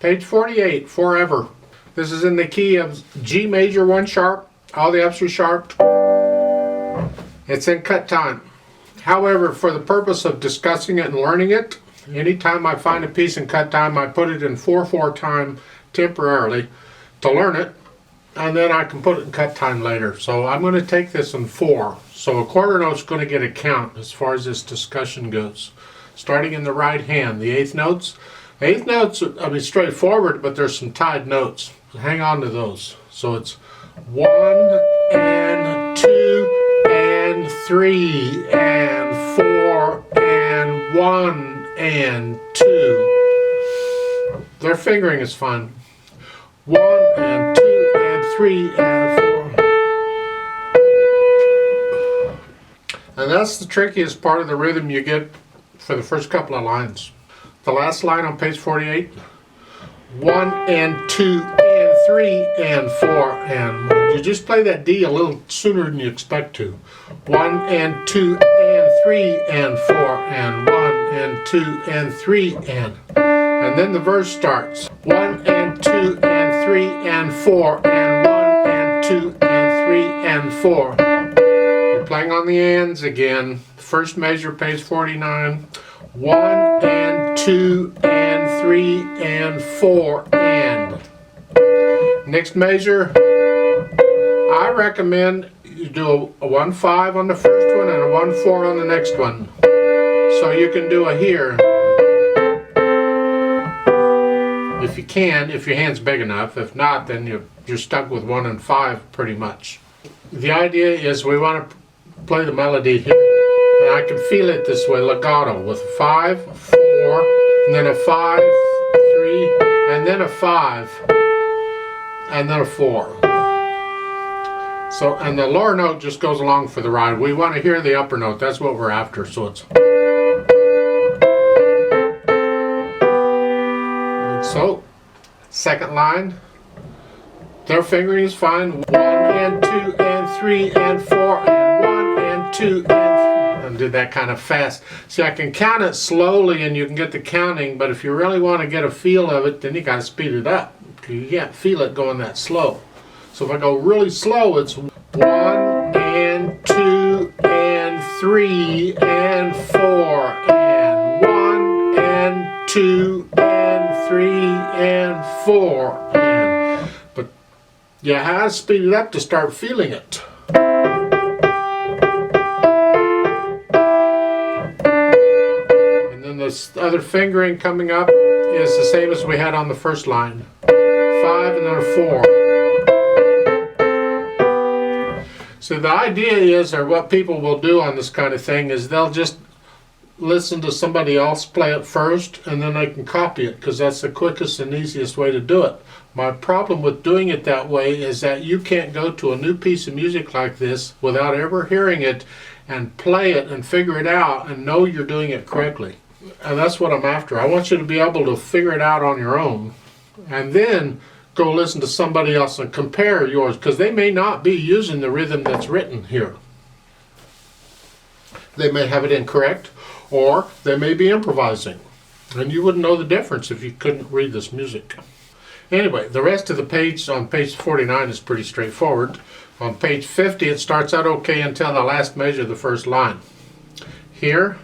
Page 48, Forever. This is in the key of G major 1 sharp. All the F's are sharp. It's in cut time. However, for the purpose of discussing it and learning it, anytime I find a piece in cut time, I put it in 4/4 time temporarily to learn it, and then I can put it in cut time later. So I'm going to take this in 4. So a quarter note's going to get a count as far as this discussion goes. Starting in the right hand, the eighth notes. Eighth notes, I mean, straightforward, but there's some tied notes. Hang on to those. So it's 1 and 2 and 3 and 4 and 1 and 2. Their fingering is fine. 1 and 2 and 3 and 4. And that's the trickiest part of the rhythm you get for the first couple of lines. The last line on page 48. 1 and 2 and 3 and 4 and 1. You just play that D a little sooner than you expect to. 1 and 2 and 3 and 4 and 1 and 2 and 3 and then the verse starts. 1 and 2 and 3 and 4 and 1 and 2 and 3 and 4. You're playing on the ands again. First measure, page 49. 1 and 2 and 3 and 4 and. Next measure, I recommend you do a 1-5 on the first one and a 1-4 on the next one. So you can do a here. If you can, if your hand's big enough. If not, then you're stuck with 1 and 5 pretty much. The idea is we want to play the melody here. And I can feel it this way, legato, with a 5, 4, and then a 5, 3, and then a 5, and then a 4. So, and the lower note just goes along for the ride. We want to hear the upper note. That's what we're after. So it's. So, second line, their fingering is fine. 1 and 2 and 3 and 4 and 1 and 2 and 3. And did that kind of fast. See, I can count it slowly and you can get the counting, but if you really want to get a feel of it, then you got to speed it up. You can't feel it going that slow. So if I go really slow, it's 1 and 2 and 3 and 4 and 1 and 2 and 3 and 4 and. But you have to speed it up to start feeling it. And then this other fingering coming up is the same as we had on the first line. 5 and then a 4. So the idea is, or what people will do on this kind of thing, is they'll just listen to somebody else play it first and then they can copy it, because that's the quickest and easiest way to do it. My problem with doing it that way is that you can't go to a new piece of music like this without ever hearing it and play it and figure it out and know you're doing it correctly. And that's what I'm after. I want you to be able to figure it out on your own and then go listen to somebody else and compare yours, because they may not be using the rhythm that's written here. They may have it incorrect, or they may be improvising, and you wouldn't know the difference if you couldn't read this music. Anyway, the rest of the page on page 49 is pretty straightforward. On page 50 it starts out okay until the last measure of the first line. Here,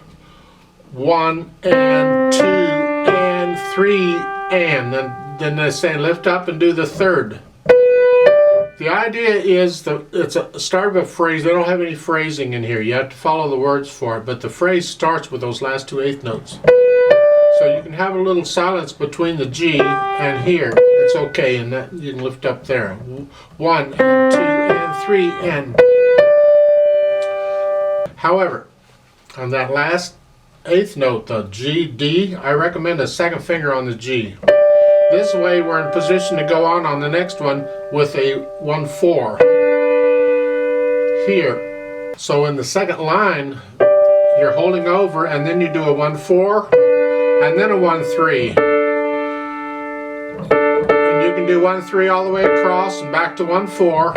1 and 2 and 3 and then they say lift up and do the third. The idea is that it's a start of a phrase. They don't have any phrasing in here. You have to follow the words for it, but the phrase starts with those last 2 eighth notes. So you can have a little silence between the G and here. It's okay, and that you can lift up there. 1 and 2 and 3 and. However, on that last eighth note, the G, D, I recommend a second finger on the G. This way we're in position to go on the next one with a 1-4 here. So in the second line, you're holding over and then you do a 1-4 and then a 1-3. And you can do 1-3 all the way across and back to 1-4.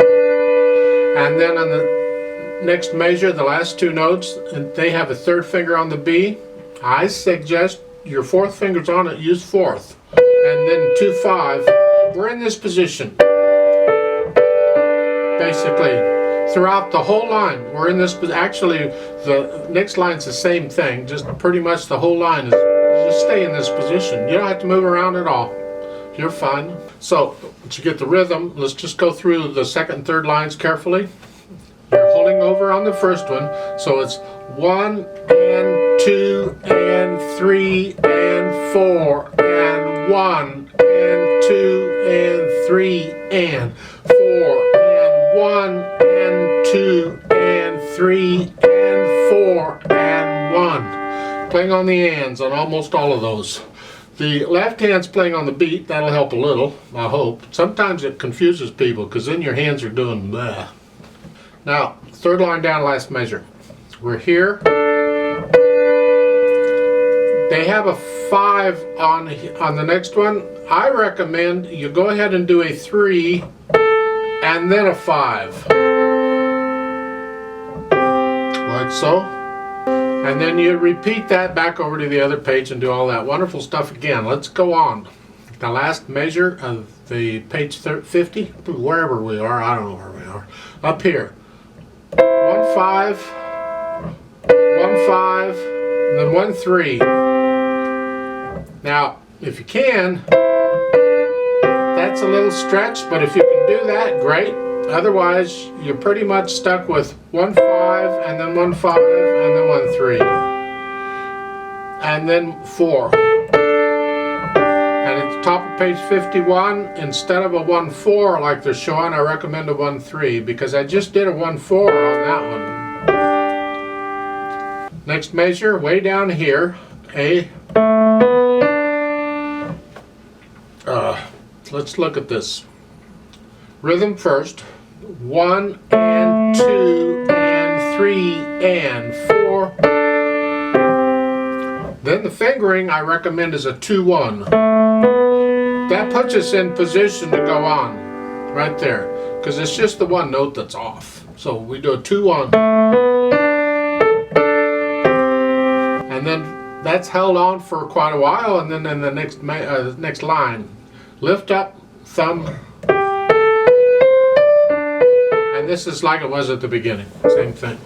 And then on the next measure, the last 2 notes, and they have a third finger on the B. I suggest your fourth finger's on it, use fourth. and then 2, 5. We're in this position. Basically, throughout the whole line, we're in this. Actually, the next line's the same thing. Just pretty much the whole line is just stay in this position. You don't have to move around at all. You're fine. So to get the rhythm, let's just go through the second and third lines carefully. You're holding over on the first one, so it's 1 and 2 and 3 and 4 and 1 and 2 and 3 and 4 and 1 and 2 and 3 and 4 and 1. Playing on the ands on almost all of those. The left hand's playing on the beat. That'll help a little, I hope. Sometimes it confuses people because then your hands are doing bleh. Now, third line down, last measure. We're here. They have a 5 on the next one. I recommend you go ahead and do a 3 and then a 5. Like so. And then you repeat that back over to the other page and do all that wonderful stuff again. Let's go on. The last measure of the page 50, wherever we are, I don't know where we are. Up here. 1, 5, 1, 5, and then 1, 3. Now, if you can, that's a little stretch, but if you can do that, great. Otherwise, you're pretty much stuck with 1, 5, and then 1, 5, and then 1, 3. And then 4. And at the top of page 51, instead of a 1, 4 like they're showing, I recommend a 1, 3 because I just did a 1, 4 on that one. Next measure, way down here, A. Let's look at this. Rhythm first. 1 and 2 and 3 and 4. Then the fingering I recommend is a 2-1. That puts us in position to go on right there because it's just the one note that's off. So we do a 2-1. And then that's held on for quite a while, and then in the next line, lift up, thumb. And this is like it was at the beginning, same thing.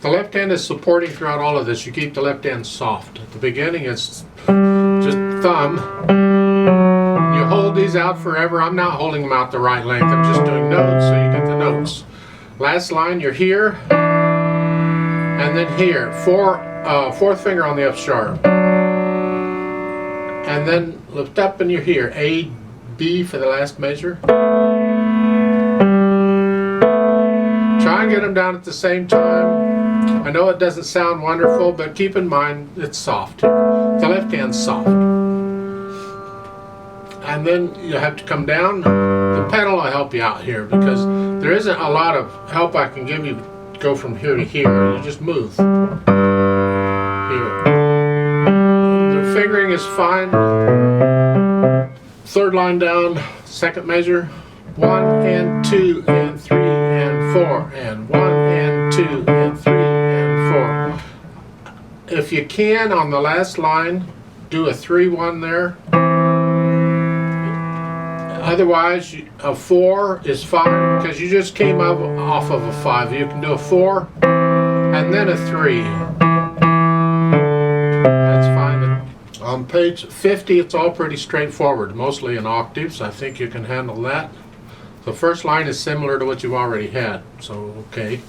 The left hand is supporting throughout all of this. You keep the left hand soft. At the beginning it's just thumb. You hold these out forever. I'm not holding them out the right length. I'm just doing notes so you get the notes. Last line, you're here. And then here. Fourth finger on the F sharp. And then lift up and you're here. A, B for the last measure. Try and get them down at the same time. I know it doesn't sound wonderful, but keep in mind it's soft here. The left hand's soft. And then you have to come down. The pedal will help you out here because there isn't a lot of help I can give you to go from here to here. You just move. Here. The fingering is fine. Third line down, second measure. 1 and 2 and 3 and 4 and 1 and 2 and 3 and 4. If you can, on the last line, do a 3-1 there. Otherwise, a 4 is fine because you just came up off of a 5. You can do a 4 and then a 3. That's fine. On page 50, it's all pretty straightforward, mostly in octaves. I think you can handle that. The first line is similar to what you've already had, so okay.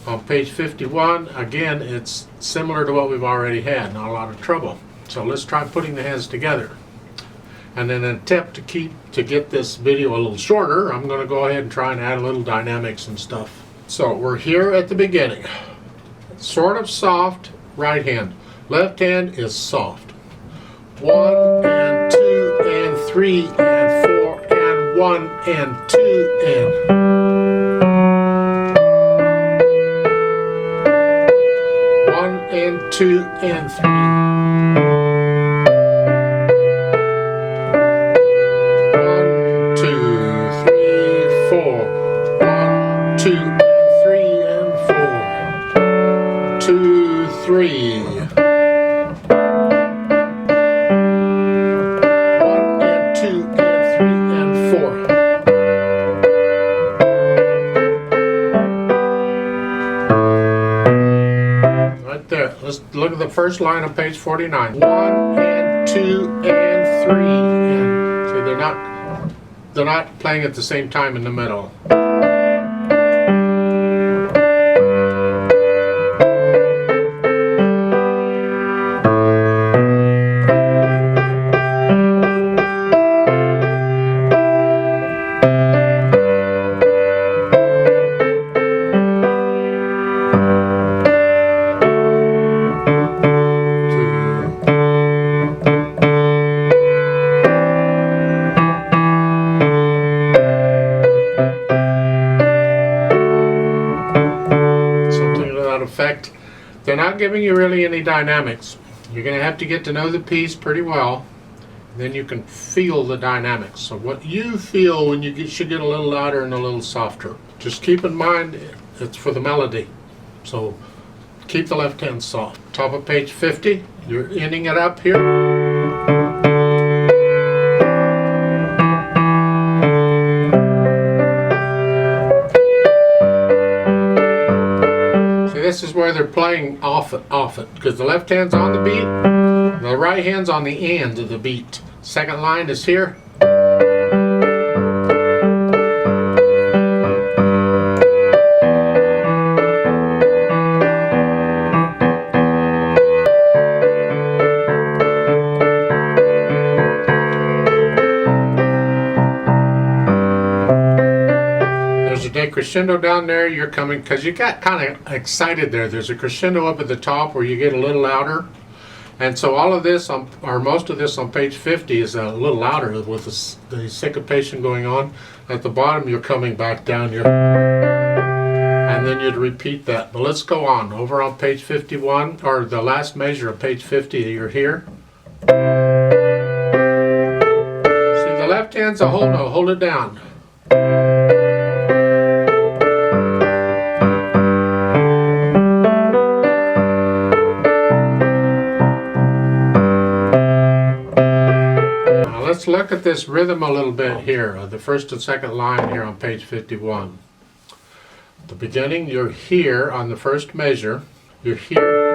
On page 51, again, it's similar to what we've already had, not a lot of trouble. So let's try putting the hands together. And in an attempt to get this video a little shorter, I'm going to go ahead and try and add a little dynamics and stuff. So we're here at the beginning. Sort of soft, right hand. Left hand is soft. 1 and 2 and 3 and 4 and 1 and 2 and 1 and 2 and 3. 1, 2, 3, 4. 1, 2 and 3 and 4. 2, 3. 1 and 2 the first line on page 49. 1 and 2 and 3. And see, they're not playing at the same time in the middle. Effect. They're not giving you really any dynamics. You're going to have to get to know the piece pretty well. Then you can feel the dynamics. So what you feel when you should get a little louder and a little softer. Just keep in mind it's for the melody. So keep the left hand soft. Top of page 50. You're ending it up here. This is where they're playing off it, because the left hand's on the beat, the right hand's on the end of the beat. Second line is here. Crescendo down there, you're coming because you got kind of excited there. There's a crescendo up at the top where you get a little louder, and so all of this or most of this on page 50 is a little louder with the syncopation going on. At the bottom you're coming back down, and then you'd repeat that. But let's go on over on page 51, or the last measure of page 50. You're here. See, the left hand's a whole note. Hold it down. Let's look at this rhythm a little bit here, the first and second line here on page 51. At the beginning, you're here on the first measure. You're here.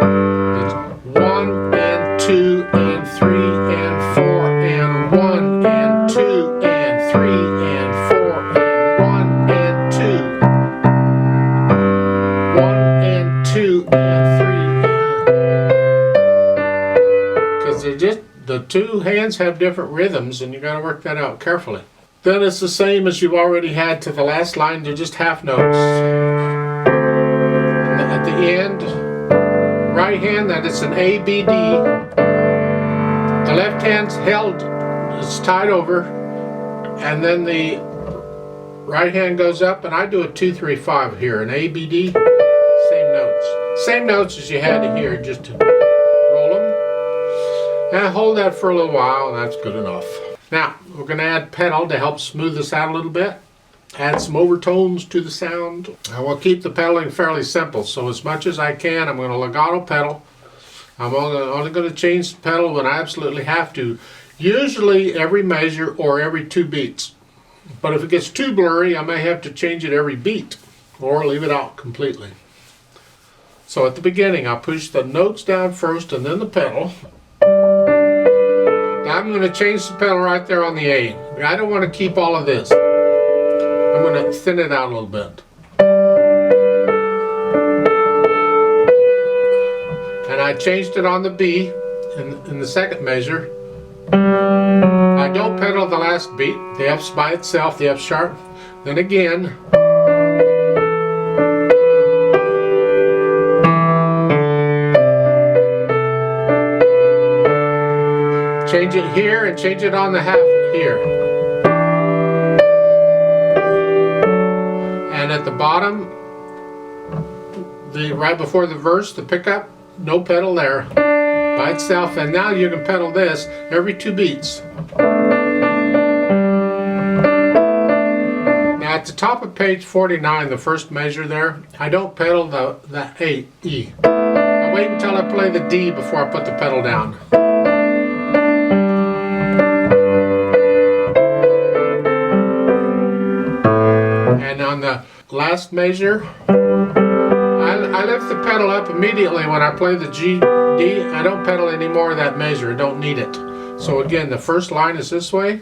It's 1 and 2 and 3 and 4 and 1 and 2 and 3 and 4 and 1 and 2. 1 and 2 and 3. Because they're just the two hands have different rhythms, and you got to work that out carefully. Then it's the same as you've already had to the last line. They're just half notes. And at the end, right hand, that is an A, B, D. The left hand's held, it's tied over, and then the right hand goes up, and I do a 2, 3, 5 here, an A, B, D. Same notes. Same notes as you had here, just to roll them. And hold that for a little while, and that's good enough. Now, we're going to add pedal to help smooth this out a little bit. Add some overtones to the sound. I will keep the pedaling fairly simple, so as much as I can, I'm going to legato pedal. I'm only going to change the pedal when I absolutely have to. Usually every measure or every 2 beats. But if it gets too blurry, I may have to change it every beat or leave it out completely. So at the beginning, I'll push the notes down first and then the pedal. I'm going to change the pedal right there on the A. I don't want to keep all of this. I'm going to thin it out a little bit. And I changed it on the B in the second measure. I don't pedal the last beat. The F's by itself, the F sharp. Then again. Change it here and change it on the half here. And at the bottom, right before the verse, the pickup, no pedal there by itself. And now you can pedal this every 2 beats. Now at the top of page 49, the first measure there, I don't pedal the A, E. I wait until I play the D before I put the pedal down. And on the last measure, I lift the pedal up immediately when I play the G D, I don't pedal any more of that measure. I don't need it. So again, the first line is this way.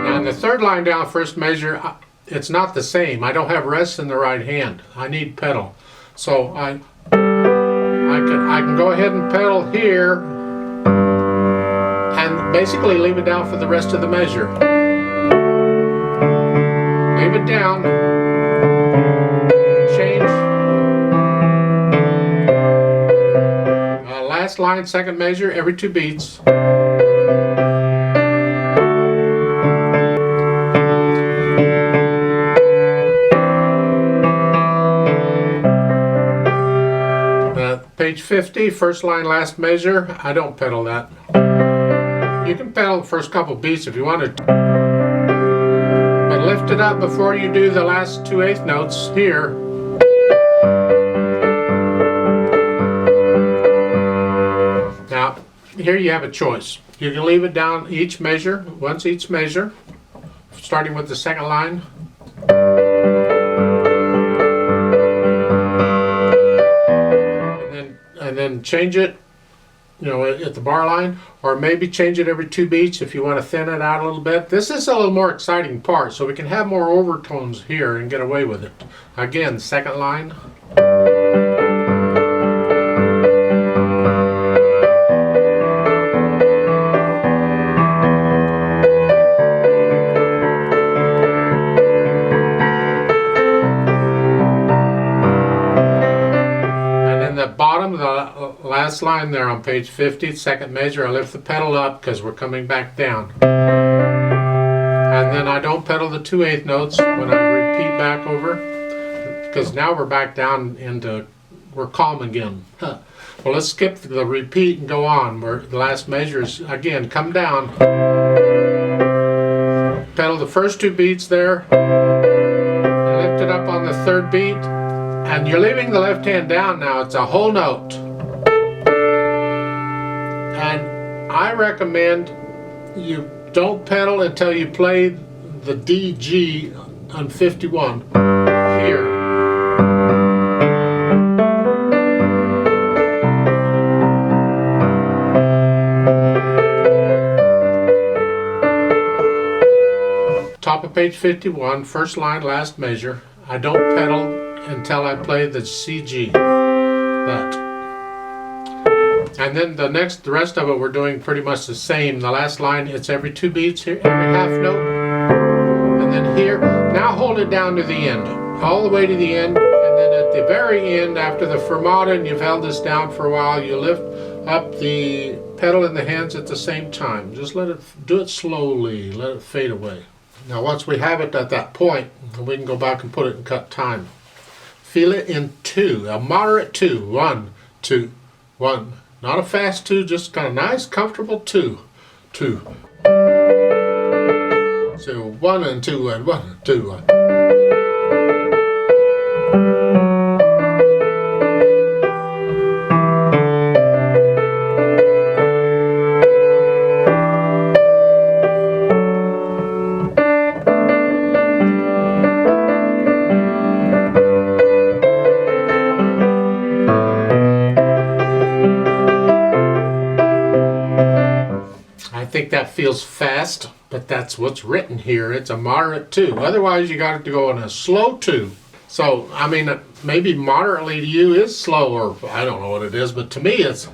Now the third line down, first measure, it's not the same. I don't have rests in the right hand. I need pedal. So I can go ahead and pedal here and basically leave it down for the rest of the measure. Leave it down. Change. Last line, second measure, every 2 beats. Page 50, first line, last measure. I don't pedal that. You can pedal the first couple beats if you wanted to. But lift it up before you do the last 2/8 notes here. Now, here you have a choice. You can leave it down each measure, once each measure, starting with the second line. And then change it, you know, at the bar line, or maybe change it every 2 beats if you want to thin it out a little bit. This is a little more exciting part, so we can have more overtones here and get away with it. Again, second line. The last line there on page 50, second measure, I lift the pedal up because we're coming back down. And then I don't pedal the 2/8 notes when I repeat back over, because now we're back down into, we're calm again. Well, let's skip the repeat and go on. Where the last measure is, again, come down. Pedal the first 2 beats there. Lift it up on the 3rd beat. And you're leaving the left hand down now. It's a whole note. And I recommend you don't pedal until you play the D, G on 51 here. Top of page 51, first line, last measure. I don't pedal until I play the CG. That. And then the rest of it we're doing pretty much the same. The last line, it's every 2 beats here, every half note. And then here, now hold it down to the end. All the way to the end. And then at the very end, after the fermata, and you've held this down for a while, you lift up the pedal in the hands at the same time. Just do it slowly, let it fade away. Now once we have it at that point, we can go back and put it in cut time. Feel it in 2, a moderate 2. 1, 2, 1. Not a fast 2, just kind of nice, comfortable 2, 2. So 1 and 2 and 1 and 2. I think that feels fast, but that's what's written here. It's a moderate 2. Otherwise, you got to go in a slow 2. So, I mean, maybe moderately to you is slow, or I don't know what it is, but to me it's...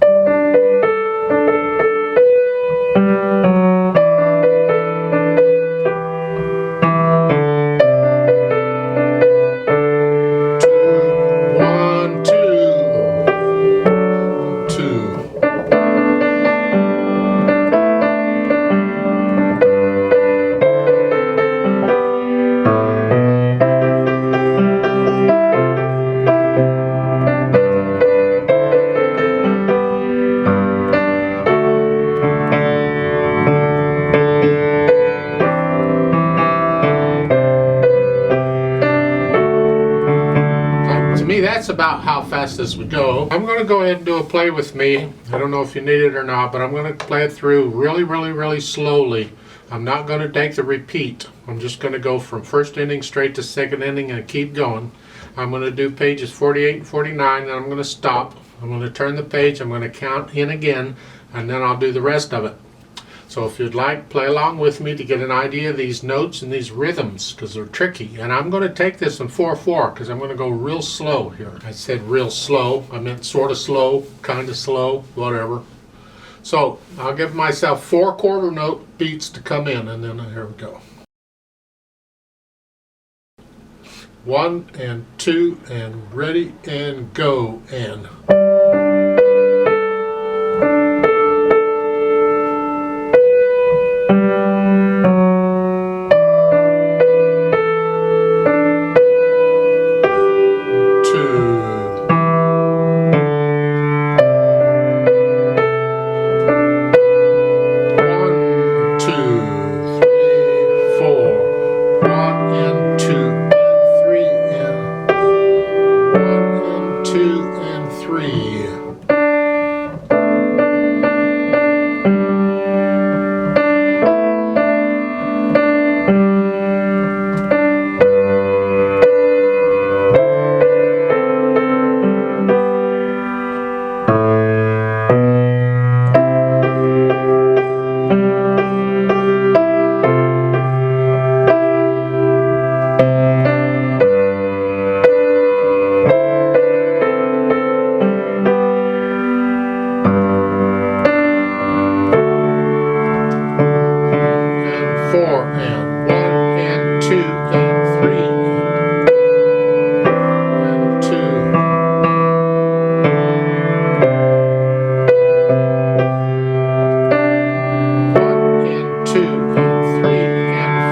that's about how fast this would go. I'm going to go ahead and do a play with me. I don't know if you need it or not, but I'm going to play it through really slowly. I'm not going to take the repeat. I'm just going to go from first inning straight to second inning and keep going. I'm going to do pages 48 and 49, and I'm going to stop. I'm going to turn the page, I'm going to count in again, and then I'll do the rest of it. So if you'd like, play along with me to get an idea of these notes and these rhythms, because they're tricky. And I'm going to take this in 4/4 because I'm going to go real slow here. I said real slow. I meant sort of slow, kind of slow, whatever. So I'll give myself 4 quarter note beats to come in, and then here we go. 1 and 2 and ready and go and.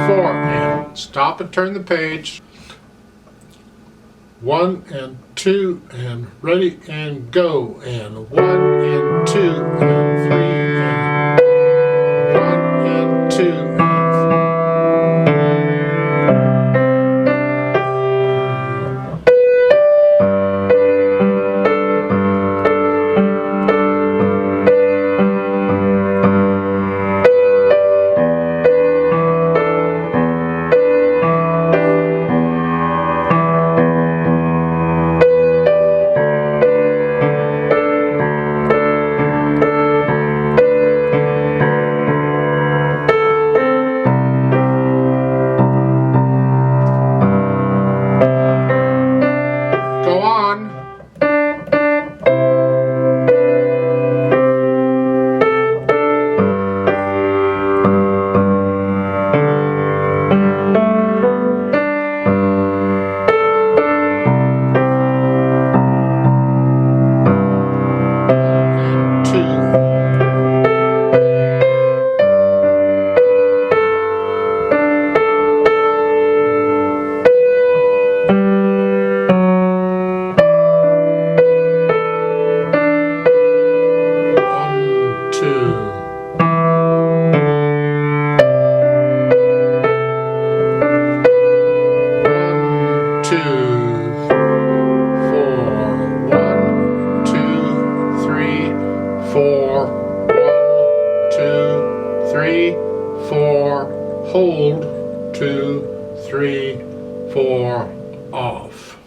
4. Stop and turn the page. 1 and 2 and ready and go and 1 and 2 and 3 and 1 and 2 and 3. Hold, 2, 3, 4, off.